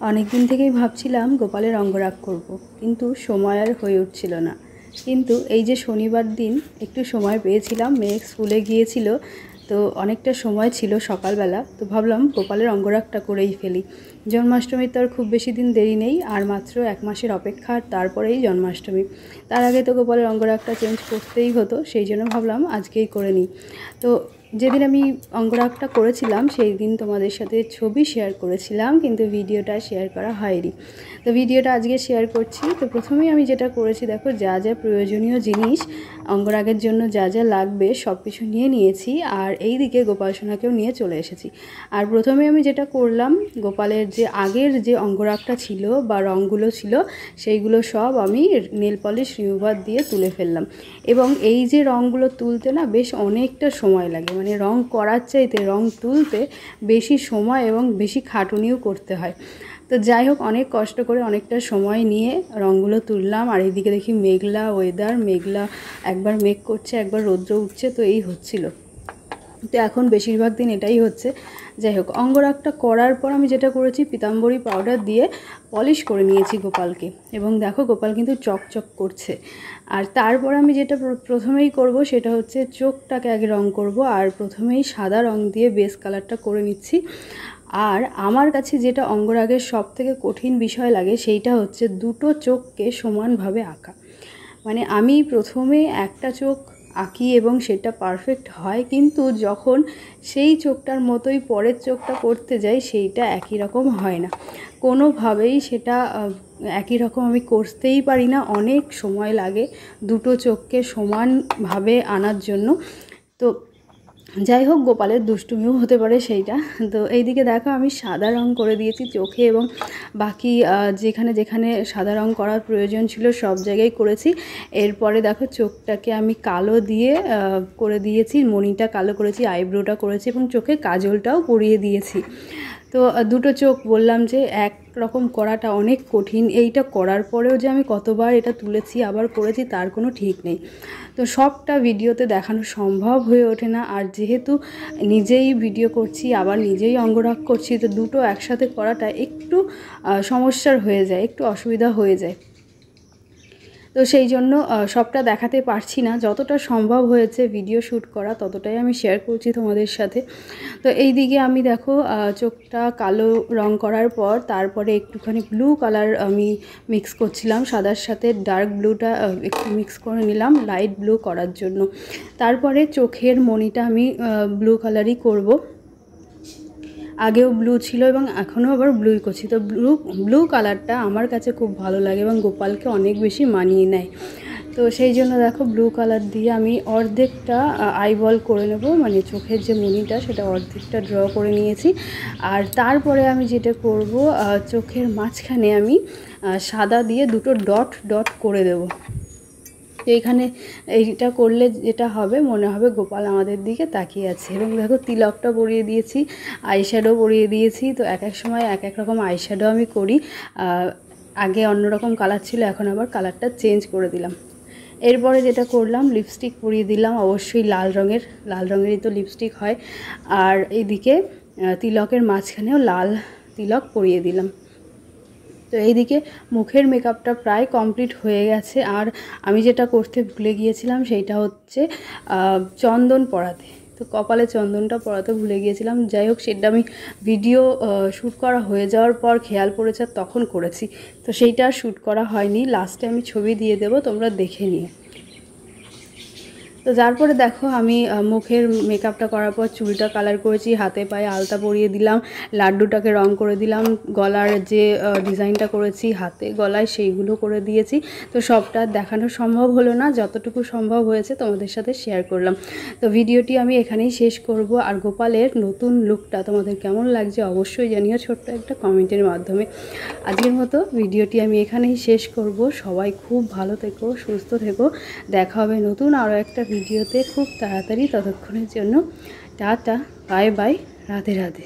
অনেক দিন থেকেই ভাবছিলাম গোপালের অঙ্গরাগ করব, কিন্তু সময় আর হয়ে উঠছিল না। কিন্তু এই যে শনিবার দিন একটু সময় পেয়েছিলাম, মেয়ে স্কুলে গিয়েছিল, তো অনেকটা সময় ছিল সকালবেলা, তো ভাবলাম গোপালের অঙ্গরাগটা করেই ফেলি। জন্মাষ্টমীর তো আর খুব বেশি দিন দেরি নেই, আর মাত্র 1 মাসের অপেক্ষা, তারপরেই জন্মাষ্টমী। তার আগে তো গোপালের অঙ্গরাগটা চেঞ্জ করতেই হতো, সেই জন্য ভাবলাম আজকেই করে নিই। তো যেদিন আমি অঙ্গরাগটা করেছিলাম সেই দিন তোমাদের সাথে ছবি শেয়ার করেছিলাম, কিন্তু ভিডিওটা শেয়ার করা হয়নি। তো ভিডিওটা আজকে শেয়ার করছি। তো প্রথমেই আমি যেটা করেছি, দেখো যা যা প্রয়োজনীয় জিনিস অঙ্গরাগের জন্য যা যা লাগবে সব কিছু নিয়ে নিয়েছি, আর এই দিকে গোপাল সোনাকেও নিয়ে চলে এসেছি। আর প্রথমে আমি যেটা করলাম, গোপালের যে আগের যে অঙ্গরাগটা ছিল বা রঙগুলো ছিল সেইগুলো সব আমি নেল পলিশ রিমুভার দিয়ে তুলে ফেললাম। এবং এই যে রঙগুলো তুলতে না বেশ অনেকটা সময় লাগে, মানে রং করার চাইতে রং তুলতে বেশি সময় এবং বেশি খাটুনিও করতে হয়। তো যাই হোক, অনেক কষ্ট করে অনেকটা সময় নিয়ে রঙগুলো তুললাম। আর এইদিকে দেখি মেঘলা ওয়েদার, মেঘলা একবার মেঘ করছে একবার রৌদ্র উঠছে, তো এই হচ্ছিল। তো এখন বেশিরভাগ দিন এটাই হচ্ছে। যাই হোক, অঙ্গরাগটা করার পর আমি যেটা করেছি, পিতাম্বরী পাউডার দিয়ে পলিশ করে নিয়েছি গোপালকে, এবং দেখো গোপাল কিন্তু চকচক করছে। আর তারপর আমি যেটা প্রথমেই করব সেটা হচ্ছে চোখটাকে আগে রং করব, আর প্রথমেই সাদা রং দিয়ে বেস কালারটা করে নিচ্ছি। আর আমার কাছে যেটা অঙ্গরাগের সব থেকে কঠিন বিষয় লাগে সেইটা হচ্ছে দুটো চোখকে সমানভাবে আঁকা। মানে আমি প্রথমে একটা চোখ আঁকি এবং সেটা পারফেক্ট হয়, কিন্তু যখন সেই চোখটার মতোই পরের চোখটা করতে যাই সেইটা একই রকম হয় না, কোনোভাবেই সেটা একই রকম আমি করতেই পারি না। অনেক সময় লাগে দুটো চোখকে সমানভাবে আনার জন্য। তো যাই হোক, গোপালের দুষ্টুমিও হতে পারে সেইটা। তো এইদিকে দেখো আমি সাদা রং করে দিয়েছি চোখে, এবং বাকি যেখানে যেখানে সাদা রং করার প্রয়োজন ছিল সব জায়গায় করেছি। এরপরে দেখো চোখটাকে আমি কালো দিয়ে করে দিয়েছি, মণিটা কালো করেছি, আইব্রোটা করেছি এবং চোখে কাজলটাও পরিয়ে দিয়েছি। তো দুটো চোখ বললাম যে এক রকম করাটা অনেক কঠিন। এইটা করার পরেও যে আমি কতবার এটা তুলেছি আবার করেছি তার কোনো ঠিক নেই। তো সবটা ভিডিওতে দেখানো সম্ভব হয়ে ওঠে না, আর যেহেতু নিজেই ভিডিও করছি আবার নিজেই অঙ্গরাগ করছি, তো দুটো একসাথে করাটা একটু সমস্যার হয়ে যায়, একটু অসুবিধা হয়ে যায়। তো সেই জন্য সবটা দেখাতে পারছি না, যতটা সম্ভব হয়েছে ভিডিও শ্যুট করা ততটাই আমি শেয়ার করছি তোমাদের সাথে। তো এই দিকে আমি দেখো চোখটা কালো রং করার পর তারপরে একটুখানি ব্লু কালার আমি মিক্স করছিলাম, সাদার সাথে ডার্ক ব্লুটা একটু মিক্স করে নিলাম লাইট ব্লু করার জন্য। তারপরে চোখের মণিটা আমি ব্লু কালারই করব। আগেও ব্লু ছিল এবং এখনও আবার ব্লুই করছি। তো ব্লু কালারটা আমার কাছে খুব ভালো লাগে এবং গোপালকে অনেক বেশি মানিয়ে নেয়। তো সেই জন্য দেখো ব্লু কালার দিয়ে আমি অর্ধেকটা আইবল করে নেব, মানে চোখের যে মণিটা সেটা অর্ধেকটা ড্র করে নিয়েছি। আর তারপরে আমি যেটা করব, চোখের মাঝখানে আমি সাদা দিয়ে দুটো ডট ডট করে দেব। তো এইখানে এইটা করলে যেটা হবে, মনে হবে গোপাল আমাদের দিকে তাকিয়ে আছে। এবং দেখো তিলকটা পরিয়ে দিয়েছি, আইশ্যাডো পরিয়ে দিয়েছি। তো এক এক সময় এক এক রকম আইশ্যাডো আমি করি, আগে অন্যরকম কালার ছিল, এখন আবার কালারটা চেঞ্জ করে দিলাম। এরপরে যেটা করলাম, লিপস্টিক পরিয়ে দিলাম, অবশ্যই লাল রঙেরই তো লিপস্টিক হয়। আর এইদিকে তিলকের মাঝখানেও লাল তিলক পরিয়ে দিলাম। তো এইদিকে মুখের মেকআপটা প্রায় কমপ্লিট হয়ে গেছে। আর আমি যেটা করতে ভুলে গিয়েছিলাম সেইটা হচ্ছে চন্দন পরাতে। তো কপালে চন্দনটা পরাতে ভুলে গিয়েছিলাম। যাই হোক, সেটা আমি ভিডিও শ্যুট করা হয়ে যাওয়ার পর খেয়াল পড়েছে, তখন করেছি। তো সেইটা আর শ্যুট করা হয়নি, লাস্টে আমি ছবি দিয়ে দেবো, তোমরা দেখে নিও। তো তারপরে দেখো আমি মুখের মেকআপটা করার পর চুলটা কালার করেছি, হাতে পায়ে আলতা পরিয়ে দিলাম, লাড্ডুটাকে রং করে দিলাম, গলার যে ডিজাইনটা করেছি হাতে গলায় সেইগুলো করে দিয়েছি। তো সবটা দেখানো সম্ভব হলো না, যতটুকু সম্ভব হয়েছে তোমাদের সাথে শেয়ার করলাম। তো ভিডিওটি আমি এখানেই শেষ করব। আর গোপালের নতুন লুকটা তোমাদের কেমন লাগছে অবশ্যই জানিও ছোট্ট একটা কমেন্টের মাধ্যমে। আজকের মতো ভিডিওটি আমি এখানেই শেষ করব। সবাই খুব ভালো থেকো, সুস্থ থেকো, দেখা হবে নতুন আরও একটা ভিডিওতে খুব তাড়াতাড়ি। ততক্ষণের জন্য tata, bye bye, Radhe Radhe.